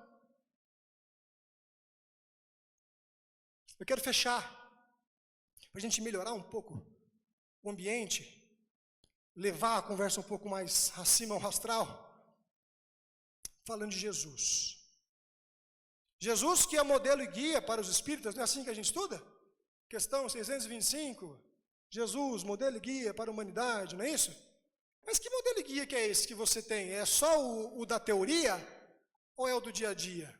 Eu quero fechar, para a gente melhorar um pouco o ambiente, levar a conversa um pouco mais acima ao astral, falando de Jesus. Jesus que é modelo e guia para os espíritas, não é assim que a gente estuda? Questão 625, Jesus, modelo e guia para a humanidade, não é isso? Mas que modelo e guia que é esse que você tem? É só o da teoria ou é o do dia a dia?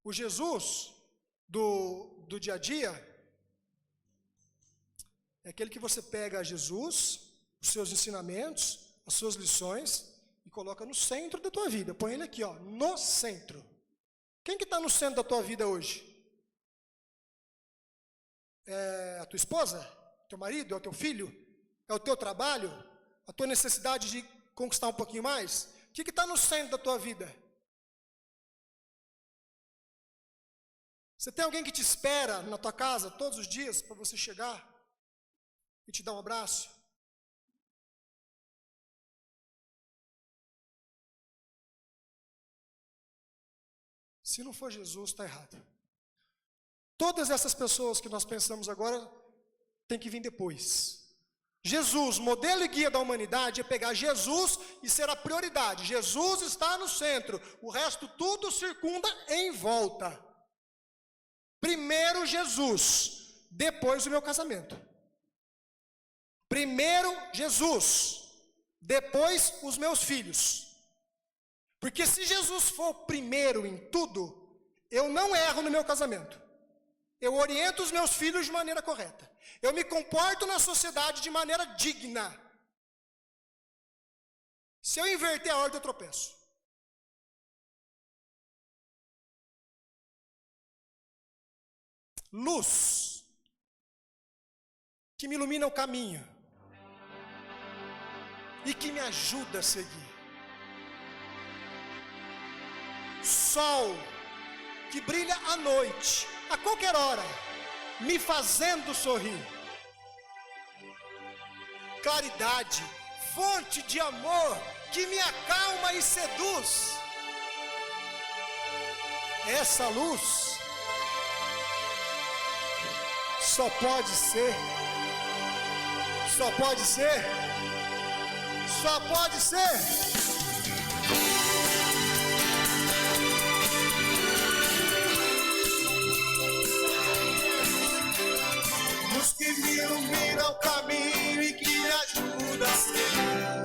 O Jesus do dia a dia é aquele que você pega a Jesus, os seus ensinamentos, as suas lições, e coloca no centro da tua vida. Põe ele aqui, ó, no centro. Quem que está no centro da tua vida hoje? É a tua esposa? Teu marido? É o teu filho? É o teu trabalho? A tua necessidade de conquistar um pouquinho mais? O que está no centro da tua vida? Você tem alguém que te espera na tua casa todos os dias para você chegar e te dar um abraço? Se não for Jesus, está errado. Todas essas pessoas que nós pensamos agora tem que vir depois. Jesus, modelo e guia da humanidade, é pegar Jesus e ser a prioridade. Jesus está no centro, o resto tudo circunda em volta. Primeiro Jesus, depois o meu casamento. Primeiro Jesus, depois os meus filhos. Porque se Jesus for o primeiro em tudo, eu não erro no meu casamento. Eu oriento os meus filhos de maneira correta. Eu me comporto na sociedade de maneira digna. Se eu inverter a ordem, eu tropeço. Luz, que me ilumina o caminho e que me ajuda a seguir. Sol, que brilha à noite, a qualquer hora, me fazendo sorrir. Claridade, fonte de amor, que me acalma e seduz. Essa luz só pode ser, luz que me ilumina o caminho e que me ajuda a seguir.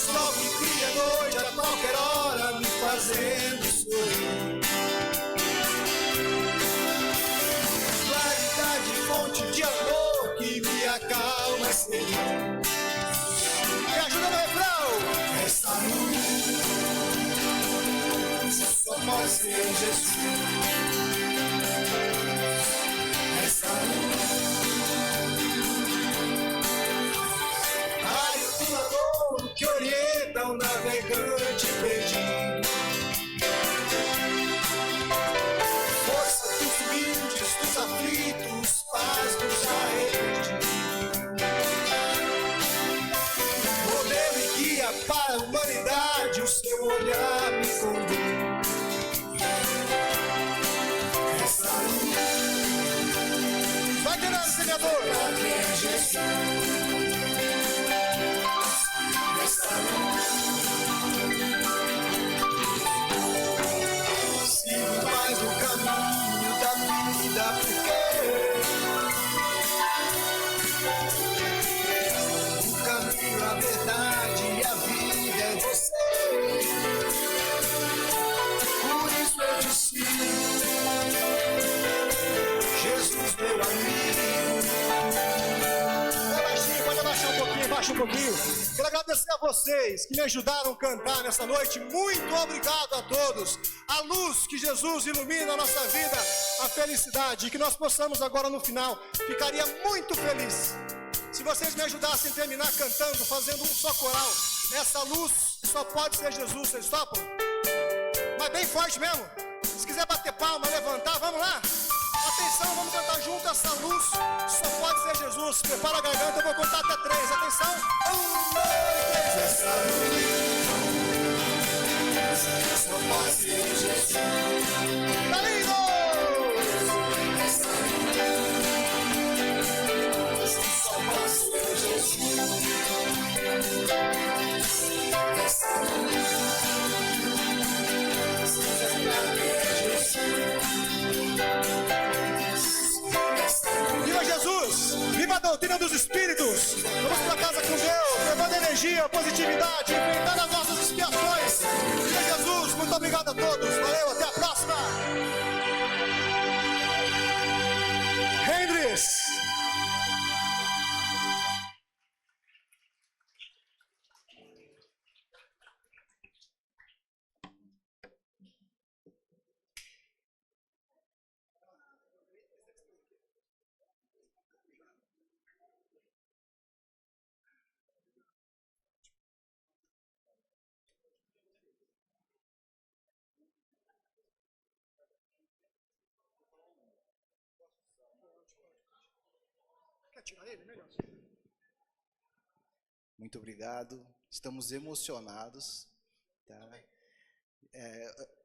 Sol que brilha à noite a qualquer hora, me fazendo sorrir. Fonte de amor que me acalma e serena. Me ajuda no refrão. Essa luz só pode ser Jesus. Essa luz, raio do amor que orienta o navegante perdido. Força dos humildes, dos aflitos, paz dos arrependidos. Modelo e guia para a humanidade, o seu olhar me conduz. Essa luz vai querer, semeador. Jesus. Essa luz sigo mais o caminho da vida, porque a verdade e a vida é você. Por isso eu te sigo, Jesus meu amigo. Vai baixinho, pode abaixar um pouquinho, baixa um pouquinho. Quero agradecer a vocês que me ajudaram a cantar nessa noite. Muito obrigado a todos. A luz que Jesus ilumina a nossa vida, a felicidade. E que nós possamos agora no final, ficaria muito feliz se vocês me ajudassem a terminar cantando, fazendo um só coral. Essa luz só pode ser Jesus, vocês topam? Mas bem forte mesmo. Se quiser bater palma, levantar, vamos lá? Atenção, vamos cantar junto. Essa luz só pode ser Jesus. Prepara a garganta, eu vou contar até 3. Atenção. 1, 2, 3. Essa luz só pode ser Jesus. Tá lindo! Essa luz só pode ser Jesus. Essa luz viva Jesus! Viva a doutrina dos Espíritos! Vamos para casa com Deus, levando energia, positividade, enfrentando as nossas expiações. Viva Jesus! Muito obrigado a todos! Valeu, até a próxima! Hendrix! Muito obrigado, estamos emocionados, tá?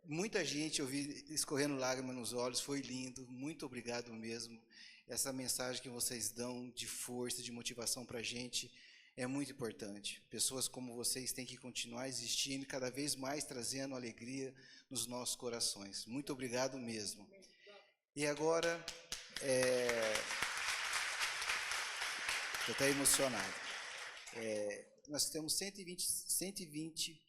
Muita gente, eu vi escorrendo lágrimas nos olhos, foi lindo, muito obrigado mesmo. Essa mensagem que vocês dão de força, de motivação para a gente é muito importante. Pessoas como vocês têm que continuar existindo, cada vez mais trazendo alegria nos nossos corações. Muito obrigado mesmo. E agora, Estou até emocionado. Nós temos 120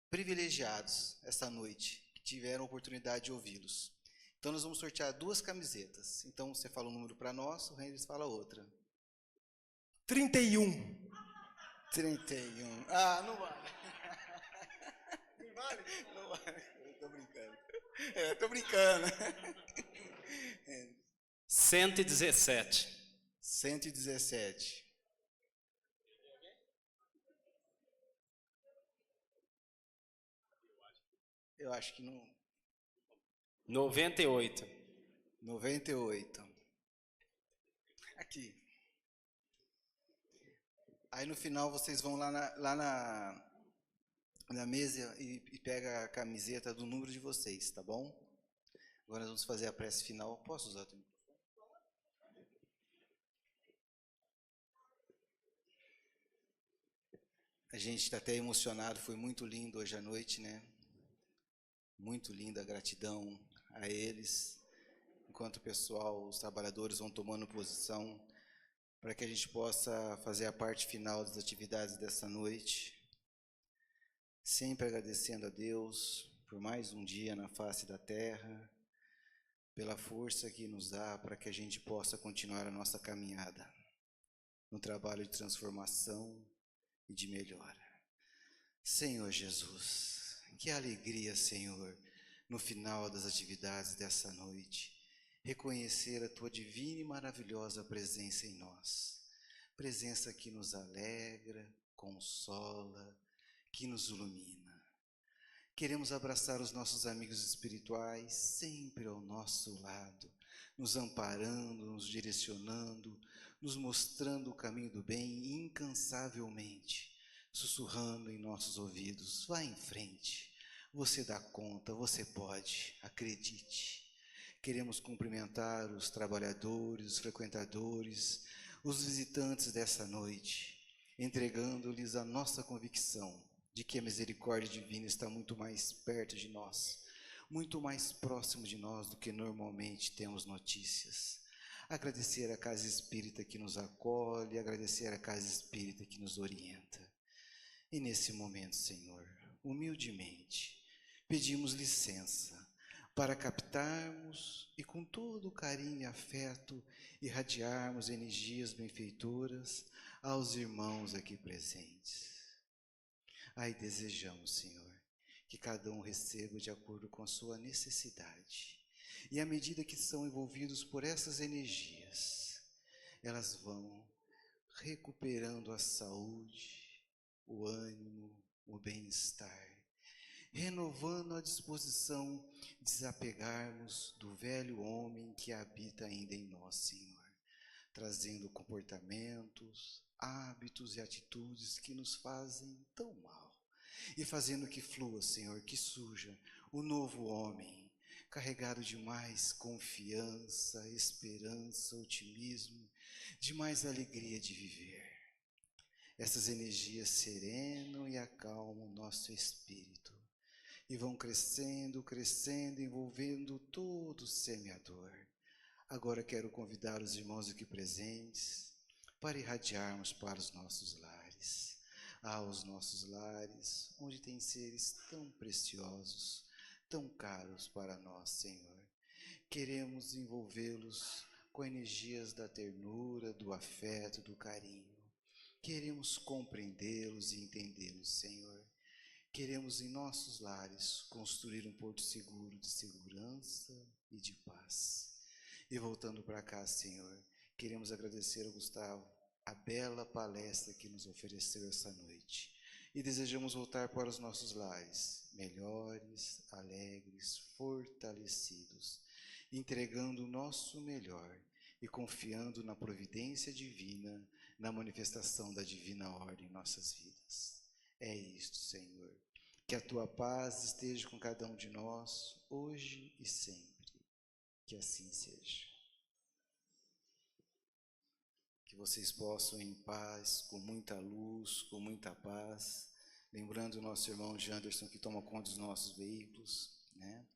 privilegiados essa noite que tiveram a oportunidade de ouvi-los. Então nós vamos sortear 2 camisetas. Então você fala um número para nós, o Henrique fala outra. 31. 31. Ah, não vale. Não vale? Não vale. Estou brincando. Estou brincando. 117. 117. Eu acho que não. 98. 98. Aqui. Aí no final vocês vão lá na mesa e pega a camiseta do número de vocês, tá bom? Agora nós vamos fazer a prece final. Posso usar o teu microfone? A gente está até emocionado, foi muito lindo hoje à noite, né? Muito linda, gratidão a eles, enquanto o pessoal, os trabalhadores vão tomando posição, para que a gente possa fazer a parte final das atividades dessa noite, sempre agradecendo a Deus por mais um dia na face da terra, pela força que nos dá para que a gente possa continuar a nossa caminhada, no trabalho de transformação e de melhora. Senhor Jesus, que alegria, Senhor, no final das atividades dessa noite, reconhecer a Tua divina e maravilhosa presença em nós. Presença que nos alegra, consola, que nos ilumina. Queremos abraçar os nossos amigos espirituais sempre ao nosso lado, nos amparando, nos direcionando, nos mostrando o caminho do bem incansavelmente, sussurrando em nossos ouvidos: vá em frente, você dá conta, você pode, acredite. Queremos cumprimentar os trabalhadores, os frequentadores, os visitantes dessa noite, entregando-lhes a nossa convicção de que a misericórdia divina está muito mais perto de nós, muito mais próximo de nós do que normalmente temos notícias. Agradecer à Casa Espírita que nos acolhe, agradecer à Casa Espírita que nos orienta. E nesse momento, Senhor, humildemente, pedimos licença para captarmos e com todo carinho e afeto irradiarmos energias benfeitoras aos irmãos aqui presentes. Aí desejamos, Senhor, que cada um receba de acordo com a sua necessidade. E à medida que são envolvidos por essas energias, elas vão recuperando a saúde, o ânimo, o bem-estar, renovando a disposição de desapegarmos do velho homem que habita ainda em nós, Senhor, trazendo comportamentos, hábitos e atitudes que nos fazem tão mal, e fazendo que flua, Senhor, que surja o novo homem, carregado de mais confiança, esperança, otimismo, de mais alegria de viver. Essas energias serenam e acalmam o nosso espírito e vão crescendo, crescendo, envolvendo todo o semeador. Agora quero convidar os irmãos aqui presentes para irradiarmos para os nossos lares. Os nossos lares, onde tem seres tão preciosos, tão caros para nós, Senhor. Queremos envolvê-los com energias da ternura, do afeto, do carinho. Queremos compreendê-los e entendê-los, Senhor. Queremos em nossos lares construir um porto seguro de segurança e de paz. E voltando para cá, Senhor, queremos agradecer ao Gustavo a bela palestra que nos ofereceu essa noite. E desejamos voltar para os nossos lares, melhores, alegres, fortalecidos, entregando o nosso melhor e confiando na providência divina, na manifestação da divina ordem em nossas vidas. É isto, Senhor. Que a Tua paz esteja com cada um de nós, hoje e sempre. Que assim seja. Que vocês possam ir em paz, com muita luz, com muita paz. Lembrando o nosso irmão Janderson que toma conta dos nossos veículos, né?